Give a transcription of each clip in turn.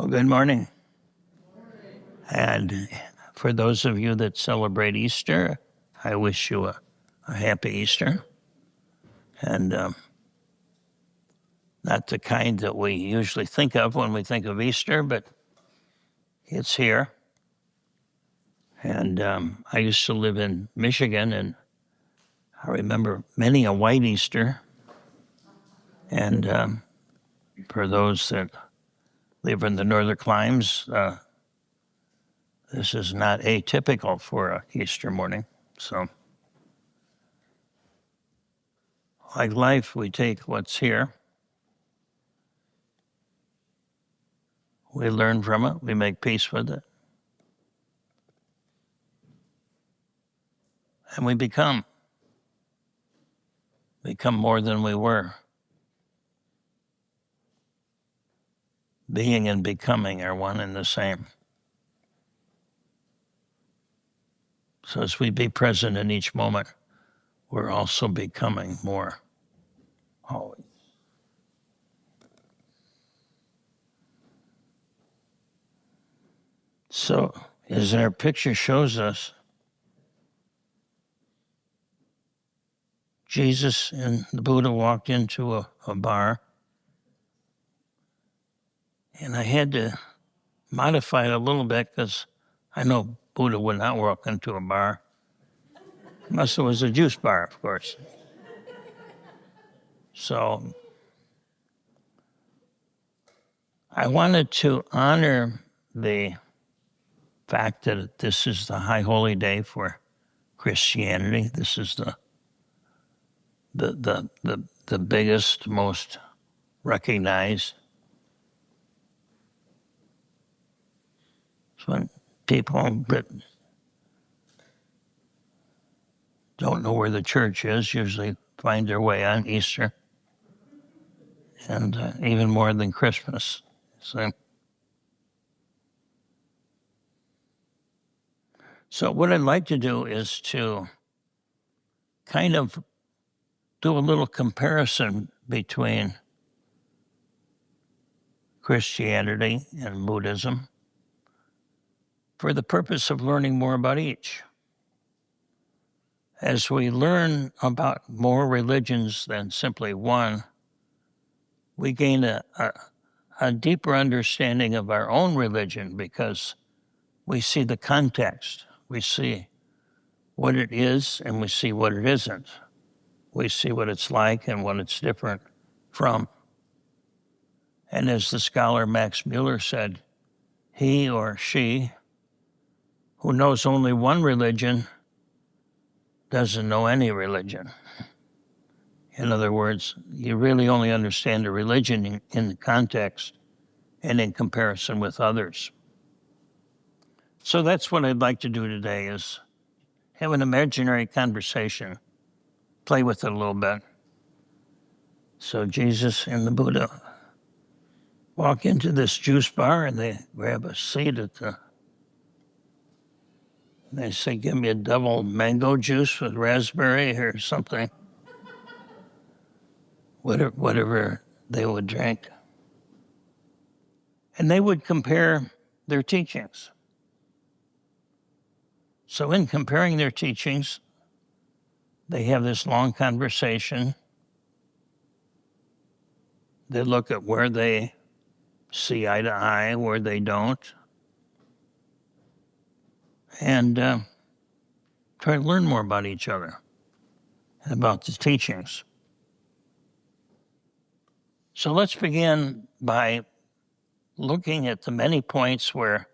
Good morning. And for those of you that celebrate Easter, I wish you a happy Easter. And not the kind that we usually think of when we think of Easter, but it's here. And I used to live in Michigan, and I remember many a white Easter. And for those that live in the northern climes, this is not atypical for an Easter morning. So, like life, we take what's here, we learn from it, we make peace with it, and we become more than we were. Being and becoming are one and the same. So as we be present in each moment, we're also becoming more always. So as our picture shows us, Jesus and the Buddha walked into a bar, and I had to modify it a little bit because I know Buddha would not walk into a bar, unless it was a juice bar, of course. So I wanted to honor the fact that this is the high holy day for Christianity. This is the biggest, most recognized. So when people that don't know where the church is usually find their way on Easter, and even more than Christmas. So what I'd like to do is to kind of do a little comparison between Christianity and Buddhism for the purpose of learning more about each. As we learn about more religions than simply one, we gain a deeper understanding of our own religion because we see the context. We see what it is and we see what it isn't. We see what it's like and what it's different from. And as the scholar Max Mueller said, he or she who knows only one religion doesn't know any religion. In other words, you really only understand a religion in the context and in comparison with others. So that's what I'd like to do today is have an imaginary conversation, play with it a little bit. So Jesus and the Buddha walk into this juice bar and they grab a seat they say, give me a double mango juice with raspberry or something. Whatever they would drink. And they would compare their teachings. So in comparing their teachings, they have this long conversation. They look at where they see eye to eye, where they don't, and try to learn more about each other and about the teachings. So let's begin by looking at the many points where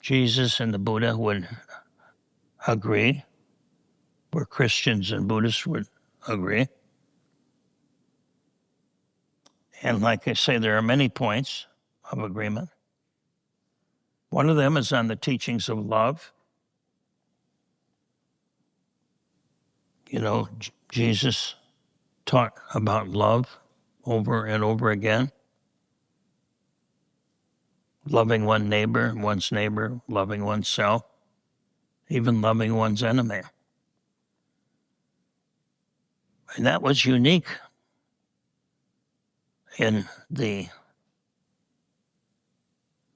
Jesus and the Buddha would agree, where Christians and Buddhists would agree. And like I say, there are many points of agreement. One of them is on the teachings of love. You know, Jesus taught about love over and over again. Loving one's neighbor, loving oneself, even loving one's enemy. And that was unique in the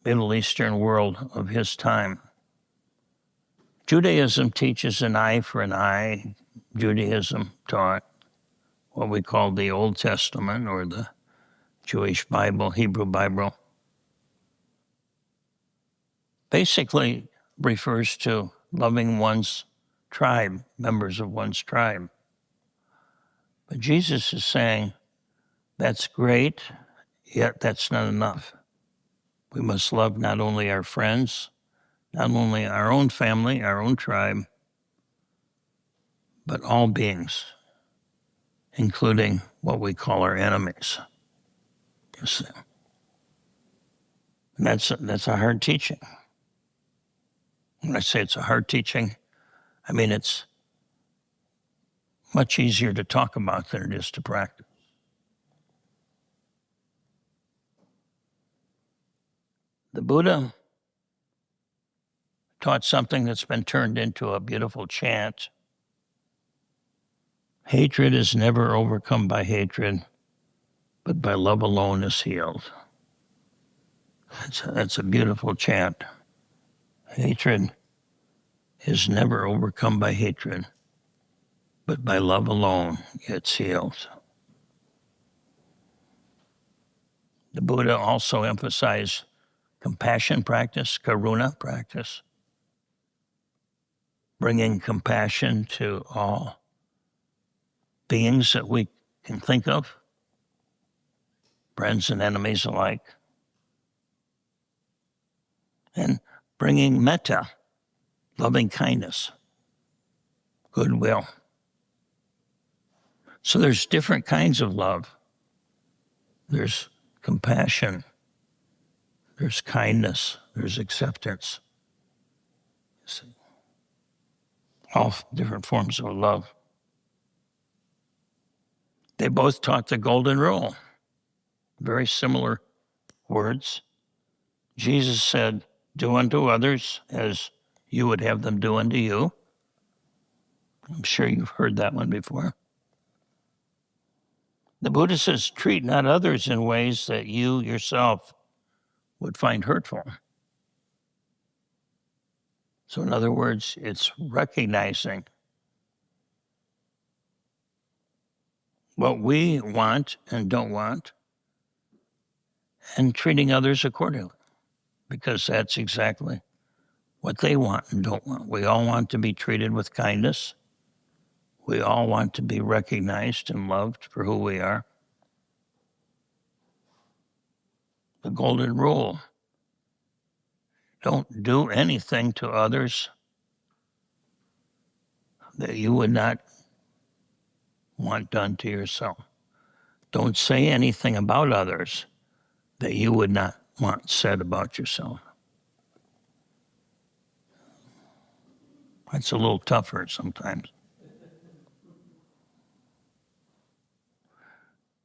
Middle Eastern world of his time. Judaism teaches an eye for an eye. Judaism taught what we call the Old Testament or the Jewish Bible, Hebrew Bible. Basically refers to loving one's tribe, members of one's tribe. But Jesus is saying, that's great, yet that's not enough. We must love not only our friends, not only our own family, our own tribe, but all beings, including what we call our enemies. You see. And that's a hard teaching. When I say it's a hard teaching, I mean it's much easier to talk about than it is to practice. The Buddha taught something that's been turned into a beautiful chant. Hatred is never overcome by hatred, but by love alone is healed. That's a beautiful chant. Hatred is never overcome by hatred, but by love alone it's healed. The Buddha also emphasized compassion practice, karuna practice, bringing compassion to all beings that we can think of, friends and enemies alike, and bringing metta, loving kindness, goodwill. So there's different kinds of love. There's compassion, there's kindness, there's acceptance. All different forms of love. They both taught the golden rule. Very similar words. Jesus said, do unto others as you would have them do unto you. I'm sure you've heard that one before. The Buddha says, treat not others in ways that you yourself would find hurtful. So in other words, it's recognizing what we want and don't want and treating others accordingly, because that's exactly what they want and don't want. We all want to be treated with kindness. We all want to be recognized and loved for who we are. The golden rule: don't do anything to others that you would not want done to yourself. Don't say anything about others that you would not want said about yourself. That's a little tougher sometimes.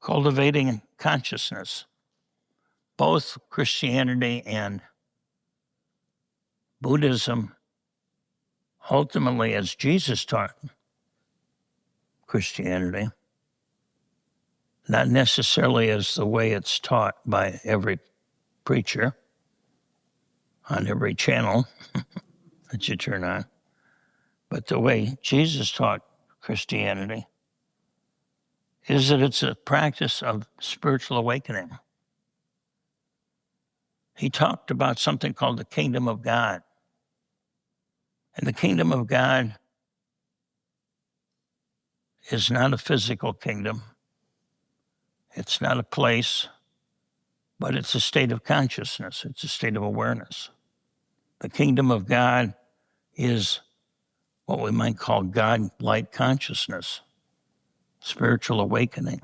Cultivating consciousness. Both Christianity and Buddhism, ultimately, as Jesus taught Christianity, not necessarily as the way it's taught by every preacher on every channel that you turn on, but the way Jesus taught Christianity is that it's a practice of spiritual awakening. He talked about something called the kingdom of God. And the kingdom of God is not a physical kingdom. It's not a place, but it's a state of consciousness. It's a state of awareness. The kingdom of God is what we might call God-like consciousness, spiritual awakening.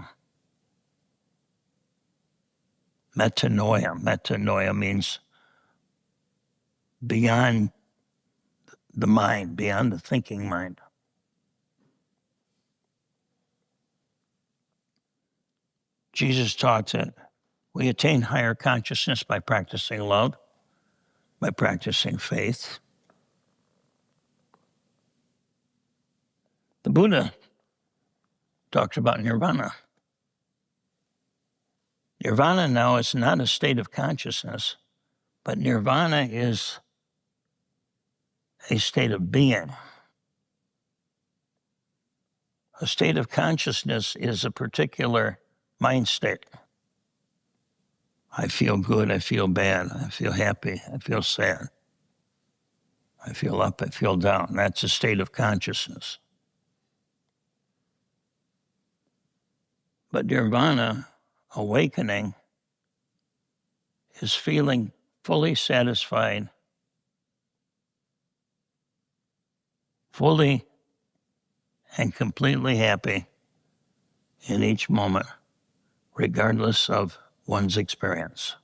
Metanoia. Metanoia means beyond the mind, beyond the thinking mind. Jesus taught that we attain higher consciousness by practicing love, by practicing faith. The Buddha talks about nirvana. Nirvana now is not a state of consciousness, But nirvana is a state of being. A state of consciousness is a particular mind state. I feel good, I feel bad, I feel happy, I feel sad. I feel up, I feel down. That's a state of consciousness. But nirvana, awakening, is feeling fully satisfied, fully and completely happy in each moment, regardless of one's experience.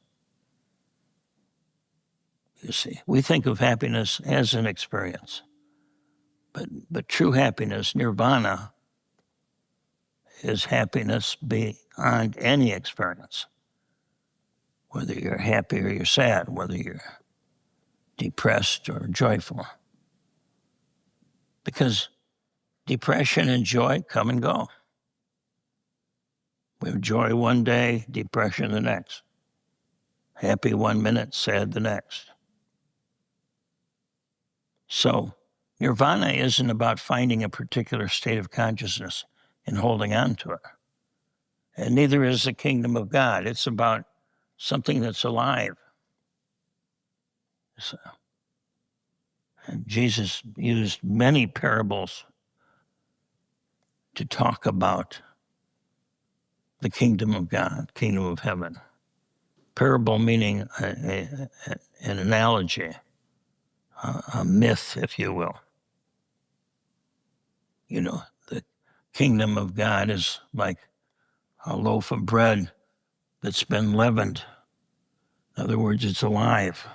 You see, we think of happiness as an experience, but true happiness, nirvana, is happiness beyond any experience. Whether you're happy or you're sad, whether you're depressed or joyful. Because depression and joy come and go. We have joy one day, depression the next. Happy 1 minute, sad the next. So nirvana isn't about finding a particular state of consciousness and holding on to it. And neither is the kingdom of God. It's about something that's alive. So, and Jesus used many parables to talk about the kingdom of God, kingdom of heaven. Parable meaning an analogy, a myth, if you will. You know, the kingdom of God is like a loaf of bread that's been leavened. In other words, it's alive.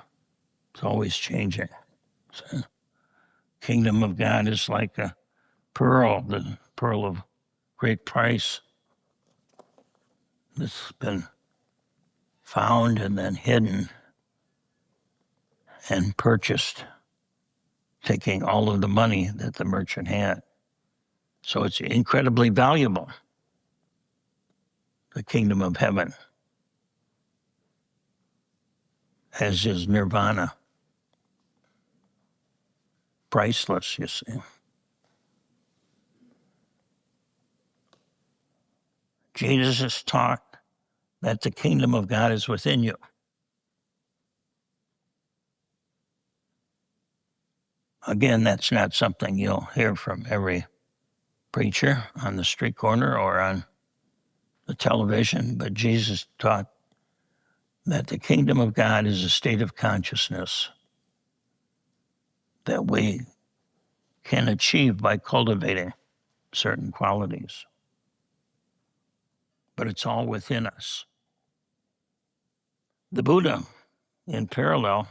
It's always changing. So, kingdom of God is like a pearl, the pearl of great price that's been found and then hidden and purchased, taking all of the money that the merchant had. So it's incredibly valuable, the kingdom of heaven, as is nirvana. Priceless, you see. Jesus has taught that the kingdom of God is within you. Again, that's not something you'll hear from every preacher on the street corner or on the television, but Jesus taught that the kingdom of God is a state of consciousness that we can achieve by cultivating certain qualities. But it's all within us. The Buddha, in parallel,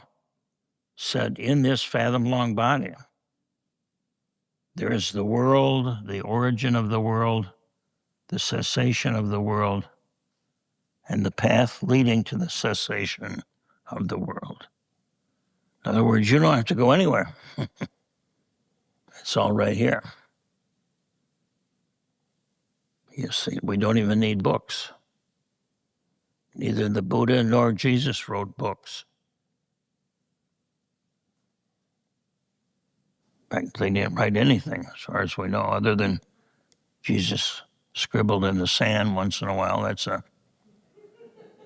said, in this fathom-long body, there is the world, the origin of the world, the cessation of the world, and the path leading to the cessation of the world. In other words, you don't have to go anywhere. It's all right here. You see, we don't even need books. Neither the Buddha nor Jesus wrote books. In fact, they didn't write anything, as far as we know, other than Jesus scribbled in the sand once in a while. That's a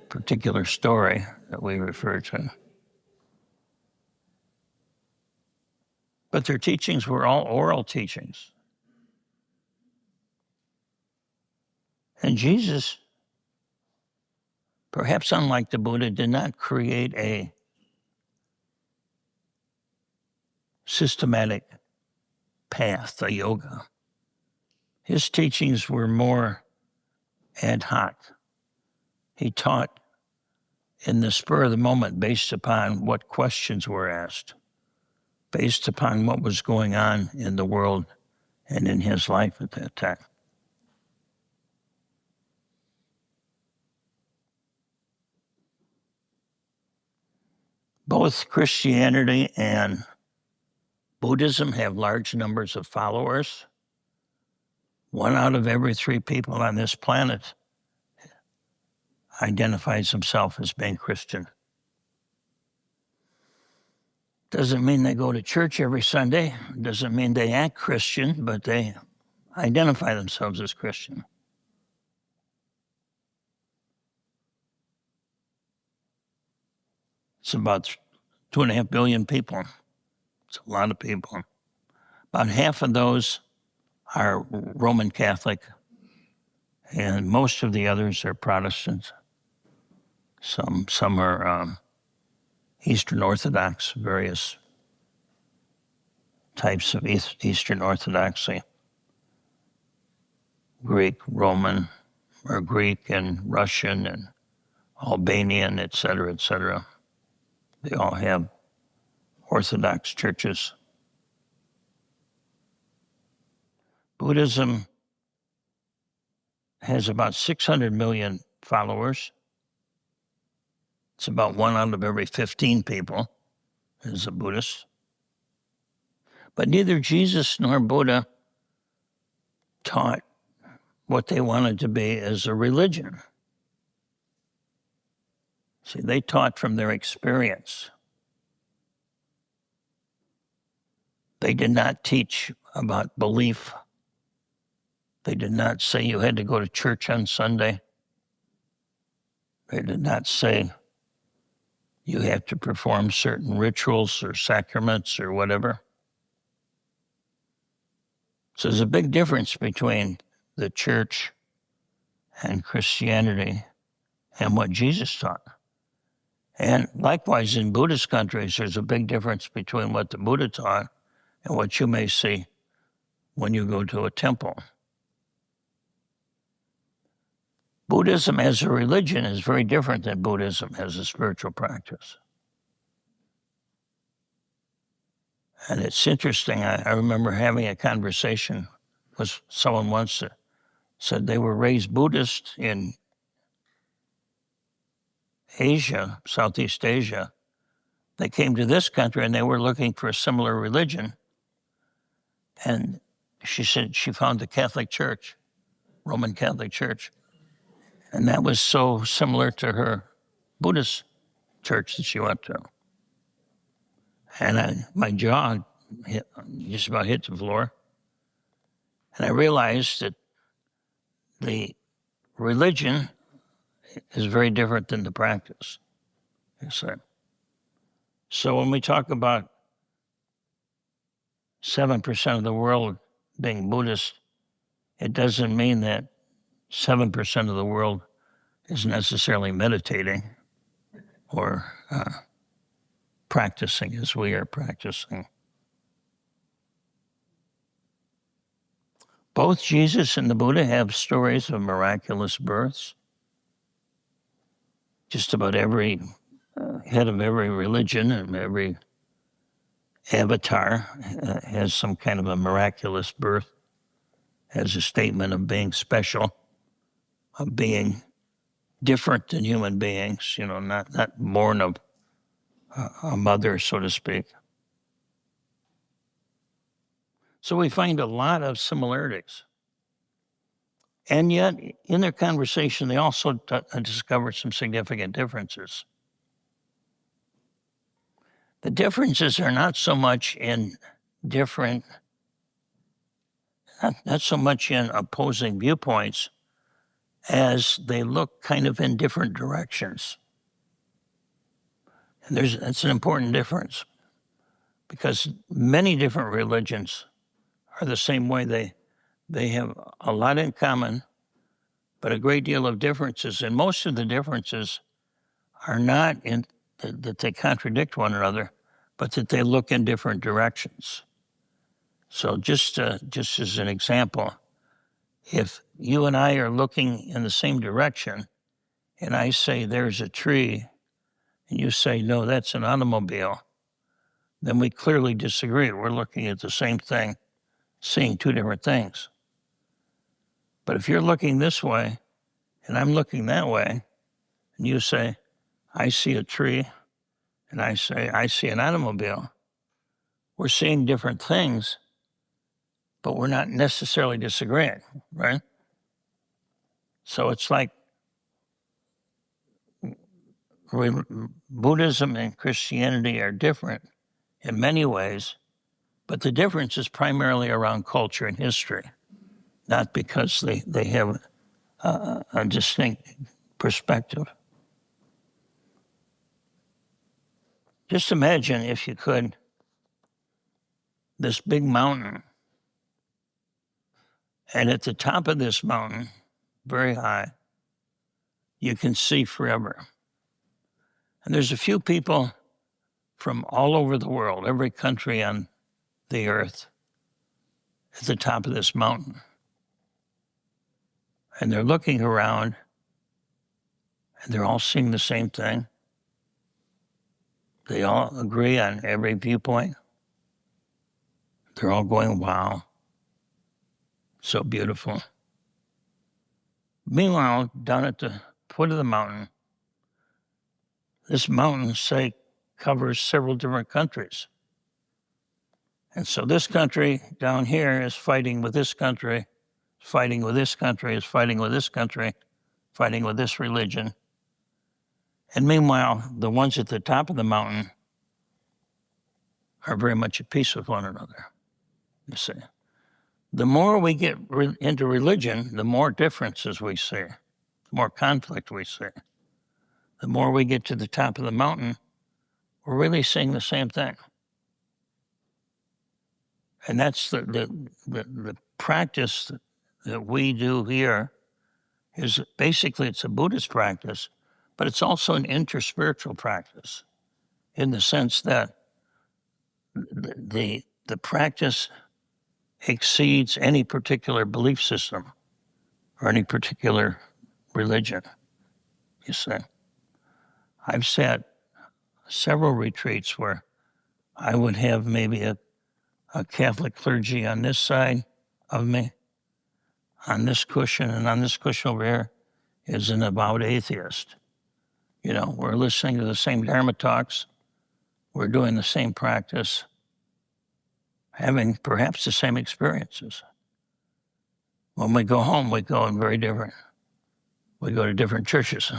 particular story that we refer to. But their teachings were all oral teachings. And Jesus, perhaps unlike the Buddha, did not create a systematic path, a yoga. His teachings were more ad hoc. He taught in the spur of the moment based upon what questions were asked, based upon what was going on in the world and in his life at that time. Both Christianity and Buddhism have large numbers of followers. 1 out of every 3 people on this planet identifies himself as being Christian. Doesn't mean they go to church every Sunday. Doesn't mean they act Christian, but they identify themselves as Christian. It's about 2.5 billion people. It's a lot of people. About half of those are Roman Catholic, and most of the others are Protestants. Some are Eastern Orthodox, various types of Eastern Orthodoxy. Greek, Roman, or Greek and Russian and Albanian, etc., etc. They all have Orthodox churches. Buddhism has about 600 million followers. It's about 1 out of every 15 people is a Buddhist. But neither Jesus nor Buddha taught what they wanted to be as a religion. See, they taught from their experience. They did not teach about belief. They did not say you had to go to church on Sunday. They did not say you have to perform certain rituals or sacraments or whatever. So there's a big difference between the church and Christianity and what Jesus taught. And likewise, in Buddhist countries, there's a big difference between what the Buddha taught and what you may see when you go to a temple. Buddhism as a religion is very different than Buddhism as a spiritual practice. And it's interesting. I remember having a conversation with someone once that said they were raised Buddhist in Asia, Southeast Asia. They came to this country and they were looking for a similar religion. And she said she found the Catholic Church, Roman Catholic Church. And that was so similar to her Buddhist church that she went to. And my jaw just about hit the floor. And I realized that the religion is very different than the practice. So when we talk about 7% of the world being Buddhist, it doesn't mean that 7% of the world is necessarily meditating or practicing as we are practicing. Both Jesus and the Buddha have stories of miraculous births. Just about every head of every religion and every avatar has some kind of a miraculous birth, has a statement of being special, of being different than human beings, not born of a mother, so to speak. So we find a lot of similarities. And yet, in their conversation, they also discovered some significant differences. The differences are not so much in not so much in opposing viewpoints as they look kind of in different directions. And that's an important difference because many different religions are the same way. They have a lot in common, but a great deal of differences. And most of the differences are not that they contradict one another, but that they look in different directions. So just as an example, if you and I are looking in the same direction, and I say there's a tree, and you say, no, that's an automobile, then we clearly disagree. We're looking at the same thing, seeing two different things. But if you're looking this way, and I'm looking that way, and you say, I see a tree, and I say, I see an automobile, we're seeing different things, but we're not necessarily disagreeing, right? So it's like Buddhism and Christianity are different in many ways, but the difference is primarily around culture and history, not because they have a distinct perspective. Just imagine, if you could, this big mountain, and at the top of this mountain, very high, you can see forever. And there's a few people from all over the world, every country on the earth, at the top of this mountain. And they're looking around, and they're all seeing the same thing. They all agree on every viewpoint. They're all going, wow, so beautiful. Meanwhile, down at the foot of the mountain, this mountain, say, covers several different countries. And so this country down here is fighting with this country, fighting with this country, is fighting with this country, fighting with this religion. And meanwhile, the ones at the top of the mountain are very much at peace with one another, you see. The more we get into religion, the more differences we see, the more conflict we see. The more we get to the top of the mountain, we're really seeing the same thing. And that's the practice that we do here is basically, it's a Buddhist practice, but it's also an interspiritual practice in the sense that the practice exceeds any particular belief system or any particular religion, you see. I've sat several retreats where I would have maybe a Catholic clergy on this side of me, on this cushion, and on this cushion over here is an avowed atheist. You know, we're listening to the same Dharma talks, we're doing the same practice, having perhaps the same experiences. When we go home, we go in very different, we go to different churches.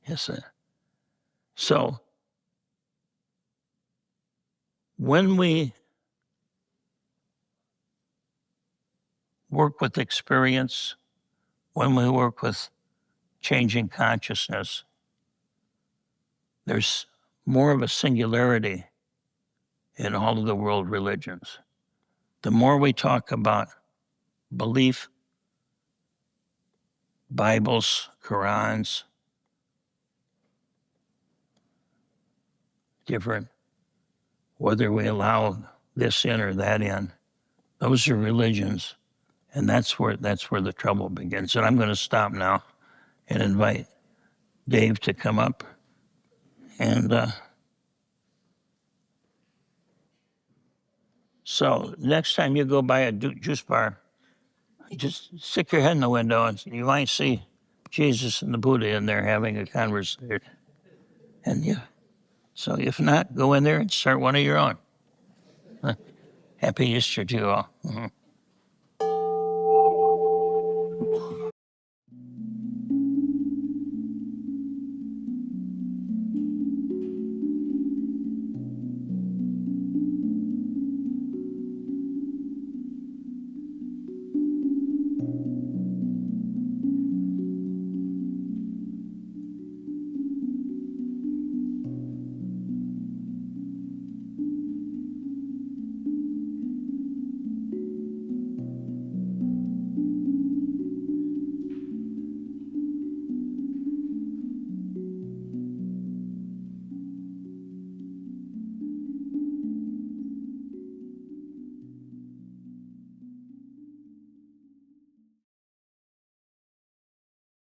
Yes, sir. So when we work with experience, when we work with changing consciousness, there's more of a singularity in all of the world religions. The more we talk about belief, Bibles, Qurans, different, whether we allow this in or that in, those are religions, and that's where the trouble begins. And I'm going to stop now and invite Dave to come up. And so next time you go by a juice bar, just stick your head in the window and you might see Jesus and the Buddha in there having a conversation. And so if not, go in there and start one of your own. Happy Easter to you all. Mm-hmm.